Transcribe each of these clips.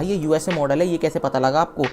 भाई ये USA model है, ये कैसे पता लगा आपको?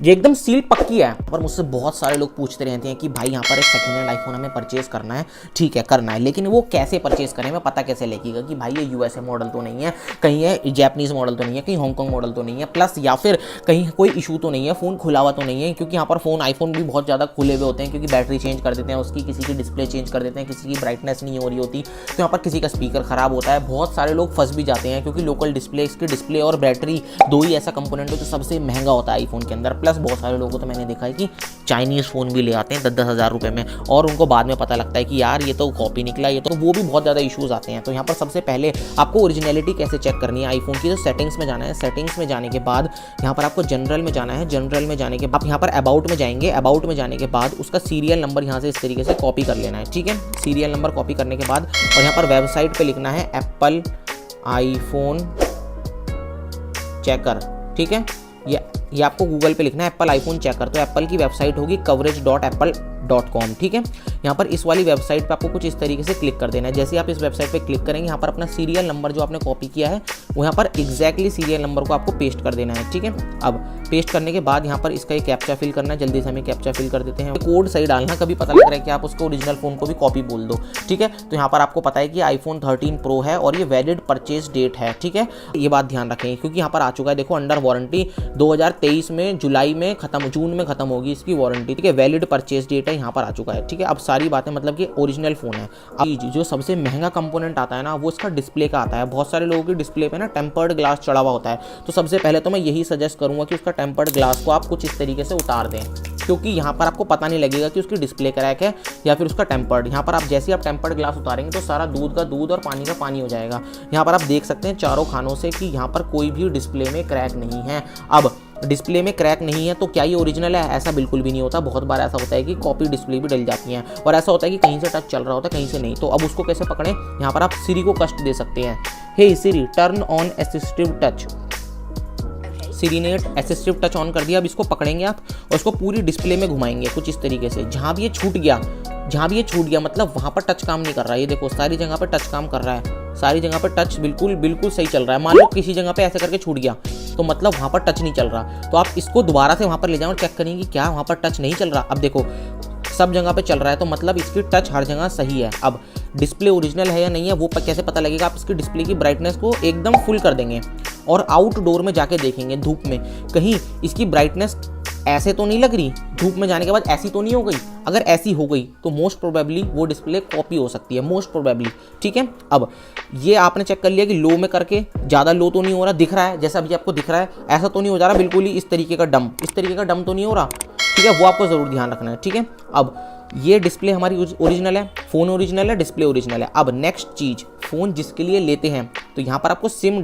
ये एकदम सील पक्की है। पर मुझसे बहुत सारे लोग पूछते रहते हैं कि भाई यहाँ पर एक सेकंड हैंड आईफोन हमें परचेज करना है। ठीक है, करना है, लेकिन वो कैसे परचेज करें, मैं पता कैसे लगेगा कि भाई ये यूएसए मॉडल तो नहीं है, कहीं है जैपनीज मॉडल तो नहीं है, कहीं हांगकांग मॉडल तो नहीं है, प्लस या फिर कहीं कोई इशू तो नहीं है, फ़ोन खुला हुआ तो नहीं है। क्योंकि यहाँ पर फ़ोन आईफोन भी बहुत ज़्यादा खुले हुए होते हैं, क्योंकि बैटरी चेंज कर देते हैं उसकी, किसी की डिस्प्ले चेंज कर देते हैं, किसी की ब्राइटनेस नहीं हो रही होती, तो यहाँ पर किसी का स्पीकर ख़राब होता है। बहुत सारे लोग फंस भी जाते हैं, क्योंकि लोकल डिस्प्ले, इसकी डिस्प्ले और बैटरी दो ही ऐसा कंपोनेंट है जो सबसे महंगा होता है आईफोन के अंदर। प्लस बहुत सारे लोगों को मैंने देखा है कि चाइनीज़ फ़ोन भी ले आते हैं 10-10 हज़ार रुपये में, और उनको बाद में पता लगता है कि यार ये तो कॉपी निकला, ये तो, वो भी बहुत ज़्यादा इश्यूज़ आते हैं। तो यहाँ पर सबसे पहले आपको ओरिजिनलिटी कैसे चेक करनी है आईफोन की, तो सेटिंग्स में जाना है। सेटिंग्स में जाने के बाद यहाँ पर आपको जनरल में जाना है। जनरल में जाने के बाद यहाँ पर अबाउट में जाएंगे। अबाउट में जाने के बाद उसका सीरियल नंबर यहाँ से इस तरीके से कॉपी कर लेना है। ठीक है, सीरियल नंबर कॉपी करने के बाद और यहाँ पर वेबसाइट पर लिखना है एप्पल आईफोन चेकर। ठीक है, ये आपको गूगल पे लिखना है एप्पल आईफोन चेकर। तो एप्पल की वेबसाइट होगी coverage.apple.com। ठीक है, यहाँ पर इस वाली वेबसाइट पे आपको कुछ इस तरीके से क्लिक कर देना है। जैसे आप इस वेबसाइट पे क्लिक करेंगे, यहाँ पर अपना सीरियल नंबर जो आपने कॉपी किया है वो यहाँ पर एग्जैक्टली सीरियल नंबर को आपको पेस्ट कर देना है। ठीक है, अब पेस्ट करने के बाद यहाँ पर इसका एक कैप्चा फिल करना है। जल्दी से हमें कैप्चा फिल कर देते हैं। कोड सही डालना, कभी पता लग रहा है कि आप उसको ओरिजिनल फ़ोन को भी कॉपी बोल दो। ठीक है, तो यहाँ पर आपको पता है कि आईफोन 13 प्रो है और ये वैलिड परचेज डेट है। ठीक है, ये बात ध्यान रखें, क्योंकि यहाँ पर आ चुका है, देखो अंडर वारंटी 2023 में जुलाई में खत्म, जून में खत्म होगी इसकी वारंटी। ठीक है, वैलिड परचेज डेट है, यहाँ पर आ चुका है। ठीक है, अब सारी बातें मतलब कि ओरिजिनल फ़ोन है। अब जो सबसे महंगा कंपोनेंट आता है ना, वो इसका डिस्प्ले का आता है। बहुत सारे लोगों की डिस्प्ले पे ना टेम्पर्ड ग्लास चढ़ा हुआ होता है, तो सबसे पहले तो मैं यही सजेस्ट करूंगा कि उसका टेम्पर्ड ग्लास को आप कुछ इस तरीके से उतार दें, क्योंकि यहाँ पर आपको पता नहीं लगेगा कि उसकी डिस्प्ले क्रैक है या फिर उसका टेम्पर्ड। यहाँ पर आप जैसे ही आप टेम्पर्ड ग्लास उतारेंगे तो सारा दूध का दूध और पानी का पानी हो जाएगा। यहाँ पर आप देख सकते हैं चारों खानों से कि यहाँ पर कोई भी डिस्प्ले में क्रैक नहीं है। अब डिस्प्ले में क्रैक नहीं है तो क्या ये ओरिजिनल है? ऐसा बिल्कुल भी नहीं होता। बहुत बार ऐसा होता है कि कॉपी डिस्प्ले भी डल जाती हैं, और ऐसा होता है कि कहीं से टच चल रहा होता है, कहीं से नहीं। तो अब उसको कैसे पकड़ें? यहाँ पर आप सिरी को कष्ट दे सकते हैं, हे सिरी टर्न ऑन असिस्टिव टच। सिरी ने असिस्टिव टच ऑन कर दिया। अब इसको पकड़ेंगे आप और इसको पूरी डिस्प्ले में घुमाएंगे कुछ इस तरीके से। जहाँ भी ये छूट गया मतलब वहाँ पर टच काम नहीं कर रहा है। ये देखो सारी जगह पर टच काम कर रहा है, सारी जगह पर टच बिल्कुल सही चल रहा है। मान लो किसी जगह पे ऐसे करके छूट गया तो मतलब वहाँ पर टच नहीं चल रहा, तो आप इसको दोबारा से वहाँ पर ले जाओ और चेक करेंगे क्या वहाँ पर टच नहीं चल रहा। अब देखो सब जगह पे चल रहा है, तो मतलब इसकी टच हर जगह सही है। अब डिस्प्ले ओरिजिनल है या नहीं है वो कैसे पता लगेगा? आप इसकी डिस्प्ले की ब्राइटनेस को एकदम फुल कर देंगे और आउटडोर में जाके देखेंगे धूप में, कहीं इसकी ब्राइटनेस ऐसे तो नहीं लग रही, धूप में जाने के बाद ऐसी तो नहीं हो गई। अगर ऐसी हो गई तो मोस्ट प्रोबेबली वो डिस्प्ले कॉपी हो सकती है, मोस्ट प्रोबेबली। ठीक है, अब ये आपने चेक कर लिया कि लो में करके ज़्यादा लो तो नहीं हो रहा, दिख रहा है जैसा अभी आपको दिख रहा है, ऐसा तो नहीं हो जा रहा बिल्कुल ही इस तरीके का डम तो नहीं हो रहा। ठीक है, वो आपको ज़रूर ध्यान रखना है। ठीक है, अब ये डिस्प्ले हमारी ओरिजिनल है, फ़ोन ओरिजिनल है, डिस्प्ले ओरिजिनल है। अब नेक्स्ट चीज़, फ़ोन जिसके लिए लेते हैं तो यहाँ पर आपको सिम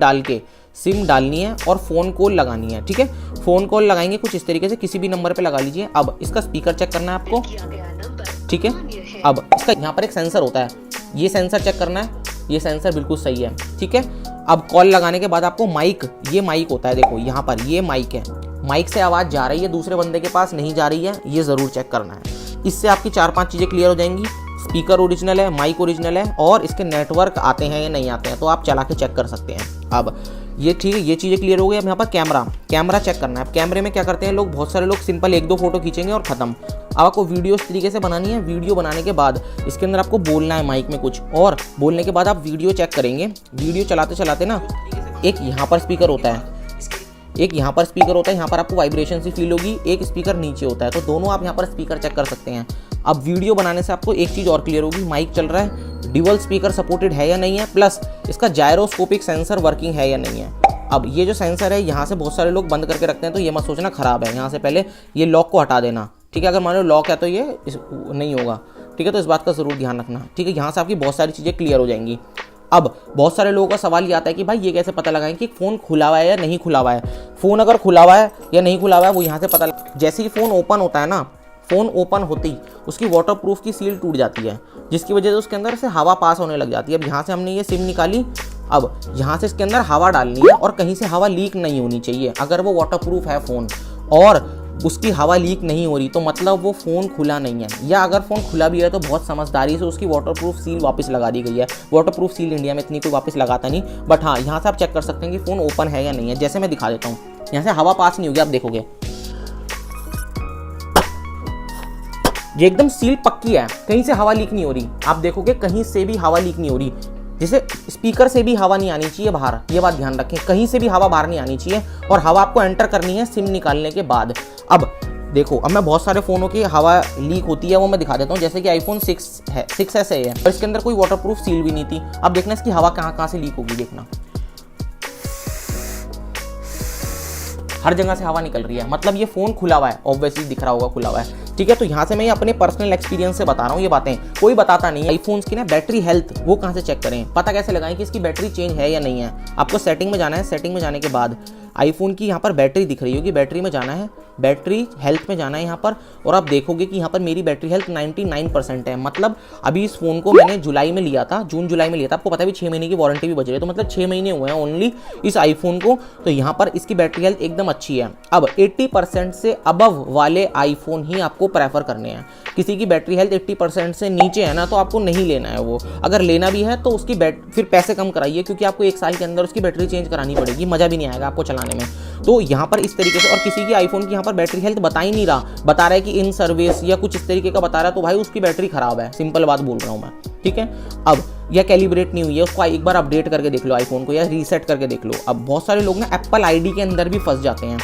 डालनी है और फ़ोन कॉल लगानी है। ठीक है, फ़ोन कॉल लगाएंगे कुछ इस तरीके से, किसी भी नंबर पे लगा लीजिए। अब इसका स्पीकर चेक करना है आपको। ठीक है, अब इसका यहाँ पर एक सेंसर होता है, ये सेंसर चेक करना है, ये सेंसर बिल्कुल सही है। ठीक है, अब कॉल लगाने के बाद आपको ये माइक होता है, देखो यहाँ पर ये माइक है, माइक से आवाज़ जा रही है दूसरे बंदे के पास, नहीं जा रही है, ये ज़रूर चेक करना है। इससे आपकी 4-5 चीज़ें क्लियर हो जाएंगी। स्पीकर ओरिजिनल है, माइक ओरिजिनल है और इसके नेटवर्क आते हैं या नहीं आते हैं, तो आप चला के चेक कर सकते हैं। अब ये ठीक है, ये चीज़ें क्लियर हो गई। अब यहाँ पर कैमरा चेक करना है। अब कैमरे में क्या करते हैं लोग, बहुत सारे लोग सिंपल 1-2 फोटो खींचेंगे और ख़त्म। अब आपको वीडियो इस तरीके से बनानी है। वीडियो बनाने के बाद इसके अंदर आपको बोलना है माइक में कुछ, और बोलने के बाद आप वीडियो चेक करेंगे। वीडियो चलाते ना एक यहाँ पर स्पीकर होता है, यहाँ पर आपको वाइब्रेशन सी फील होगी, एक स्पीकर नीचे होता है, तो दोनों आप यहाँ पर स्पीकर चेक कर सकते हैं। अब वीडियो बनाने से आपको एक चीज़ और क्लियर होगी, माइक चल रहा है, ड्यूअल स्पीकर सपोर्टेड है या नहीं है, प्लस इसका जायरोस्कोपिक सेंसर वर्किंग है या नहीं है। अब ये जो सेंसर है यहाँ से बहुत सारे लोग बंद करके रखते हैं, तो ये मत सोचना ख़राब है, यहाँ से पहले ये लॉक को हटा देना। ठीक है, अगर मान लो लॉक है तो ये नहीं होगा। ठीक है, तो इस बात का ज़रूर ध्यान रखना। ठीक है, यहाँ से आपकी बहुत सारी चीज़ें क्लियर हो जाएंगी। अब बहुत सारे लोगों का सवाल ये आता है कि भाई ये कैसे पता लगाएं कि फ़ोन खुला हुआ है या नहीं खुला हुआ है। फ़ोन अगर खुला हुआ है या नहीं खुला हुआ है वो यहाँ से पता जैसे ही फ़ोन ओपन होता है ना, फ़ोन ओपन होते ही उसकी वाटरप्रूफ की सील टूट जाती है, जिसकी वजह से उसके अंदर से हवा पास होने लग जाती है। अब यहाँ से हमने ये सिम निकाली, अब यहाँ से इसके अंदर हवा डालनी है और कहीं से हवा लीक नहीं होनी चाहिए अगर वो वाटरप्रूफ है फ़ोन। और उसकी हवा लीक नहीं हो रही तो मतलब वो फ़ोन खुला नहीं है, या अगर फ़ोन खुला भी है तो बहुत समझदारी से उसकी वाटरप्रूफ सील वापस लगा दी गई है। वाटरप्रूफ सील इंडिया में इतनी कोई वापस लगाता नहीं, बट हाँ यहाँ से आप चेक कर सकते हैं कि फ़ोन ओपन है या नहीं है। जैसे मैं दिखा देता हूँ, यहाँ से हवा पास नहीं होगी, आप देखोगे ये एकदम सील पक्की है, कहीं से हवा लीक नहीं हो रही। आप देखोगे कहीं से भी हवा लीक नहीं हो रही, जैसे स्पीकर से भी हवा नहीं आनी चाहिए बाहर, ये बात ध्यान रखें, कहीं से भी हवा बाहर नहीं आनी चाहिए। और हवा आपको एंटर करनी है सिम निकालने के बाद। अब देखो, अब मैं बहुत सारे फ़ोनों की हवा लीक होती है वो मैं दिखा देता हूँ। जैसे कि आईफोन 6s है और इसके अंदर कोई वाटरप्रूफ सील भी नहीं थी। अब देखना इसकी हवा कहाँ कहाँ से लीक होगी, देखना हर जगह से हवा निकल रही है, मतलब ये फ़ोन खुला हुआ है, ऑब्वियसली दिख रहा होगा खुला हुआ है, ठीक है। तो यहाँ से मैं अपने पर्सनल एक्सपीरियंस से बता रहा हूँ ये बातें, कोई बताता नहीं है। आईफोन्स की ना बैटरी हेल्थ वो कहाँ से चेक करें, पता कैसे लगाएं कि इसकी बैटरी चेंज है या नहीं है। आपको सेटिंग में जाना है, सेटिंग में जाने के बाद आईफोन की यहाँ पर बैटरी दिख रही होगी, बैटरी में जाना है, बैटरी हेल्थ में जाना है यहाँ पर, और आप देखोगे कि यहाँ पर मेरी बैटरी हेल्थ 99% है। मतलब अभी इस फ़ोन को मैंने जुलाई में लिया था, जून जुलाई में लिया था, आपको पता है भी 6 महीने की वारंटी भी बच रही है, तो मतलब 6 महीने हुए हैं ओनली इस आईफोन को। तो यहाँ पर इसकी बैटरी हेल्थ एकदम अच्छी है। अब 80% से अबव वाले आईफोन ही आपको प्रेफर करने हैं। किसी की बैटरी हेल्थ 80% से नीचे है ना तो आपको नहीं लेना है वो। अगर लेना भी है तो उसकी फिर पैसे कम कराइए, क्योंकि आपको 1 साल के अंदर उसकी बैटरी चेंज करानी पड़ेगी, मज़ा भी नहीं आएगा आपको चलाने में। तो यहाँ पर इस तरीके से, और किसी की आईफोन की यहाँ पर बैटरी हेल्थ बता ही नहीं रहा, बता रहा है कि इन सर्विस या कुछ इस तरीके का बता रहा है, तो भाई उसकी बैटरी खराब है, सिंपल बात बोल रहा हूँ मैं, ठीक है। अब यह कैलिब्रेट नहीं हुई है, उसको एक बार अपडेट करके देख लो आईफोन को, या रीसेट करके देख लो। अब बहुत सारे लोग ना एप्पल आईडी के अंदर भी फंस जाते हैं,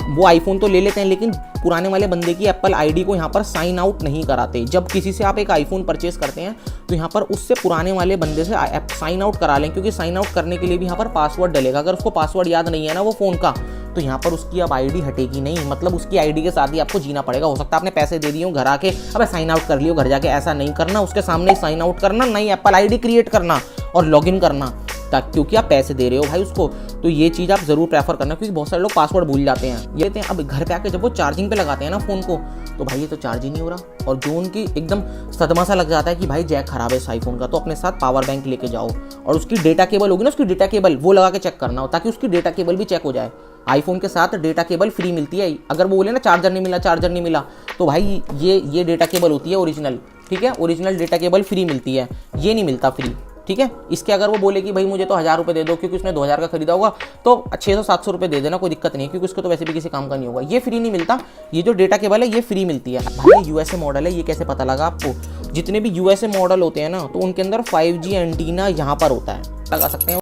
वो आईफोन तो ले लेते हैं लेकिन पुराने वाले बंदे की एप्पल आईडी को यहाँ पर साइन आउट नहीं कराते। जब किसी से आप एक आईफोन परचेस करते हैं तो यहाँ पर उससे पुराने वाले बंदे से साइन आउट करा लें, क्योंकि साइन आउट करने के लिए भी यहाँ पर पासवर्ड डलेगा। अगर उसको पासवर्ड याद नहीं है ना वो फ़ोन का, तो यहाँ पर उसकी अब आईडी हटेगी नहीं, मतलब उसकी आईडी के साथ ही आपको जीना पड़ेगा। हो सकता है आपने पैसे दे दिए हो घर आके, अब साइन आउट कर लियो घर जाके, ऐसा नहीं करना, उसके सामने ही साइन आउट करना, नई एप्पल आईडी क्रिएट करना और लॉगिन करना, क्योंकि आप पैसे दे रहे हो भाई उसको। तो ये चीज़ आप ज़रूर प्रेफर करना, क्योंकि बहुत सारे लोग पासवर्ड भूल जाते हैं। ये अब घर पे आके जब वो चार्जिंग पे लगाते हैं ना फ़ोन को, तो भाई ये तो चार्ज ही नहीं हो रहा, और जो उनकी एकदम सदमा सा लग जाता है कि भाई जैक खराब है इस आईफोन का, तो अपने साथ पावर बैंक लेके जाओ, और उसकी डेटा केबल होगी ना, उसकी डेटा केबल वो लगा के चेक करना हो, ताकि उसकी डेटा केबल भी चेक हो जाए। आईफोन के साथ डेटा केबल फ्री मिलती है। अगर वो बोले ना चार्जर नहीं मिला, तो भाई ये डेटा केबल होती है ओरिजिनल, ठीक है, ओरिजिनल डेटा केबल फ्री मिलती है, ये नहीं मिलता फ्री, ठीक है। इसके अगर वो बोले कि भाई मुझे तो 1000 रुपये दे दो, क्योंकि उसने 2000 का खरीदा होगा, तो 600-700 रुपये दे देना, कोई दिक्कत नहीं है, क्योंकि उसको तो वैसे भी किसी काम का नहीं होगा। ये फ्री नहीं मिलता, ये जो डेटा केबल है ये फ्री मिलती है। भाई यूएसए मॉडल है, ये कैसे पता लगा आपको? जितने भी यूएसए मॉडल होते हैं ना, तो उनके अंदर 5G एंटीना यहाँ पर होता है, लगा सकते हैं।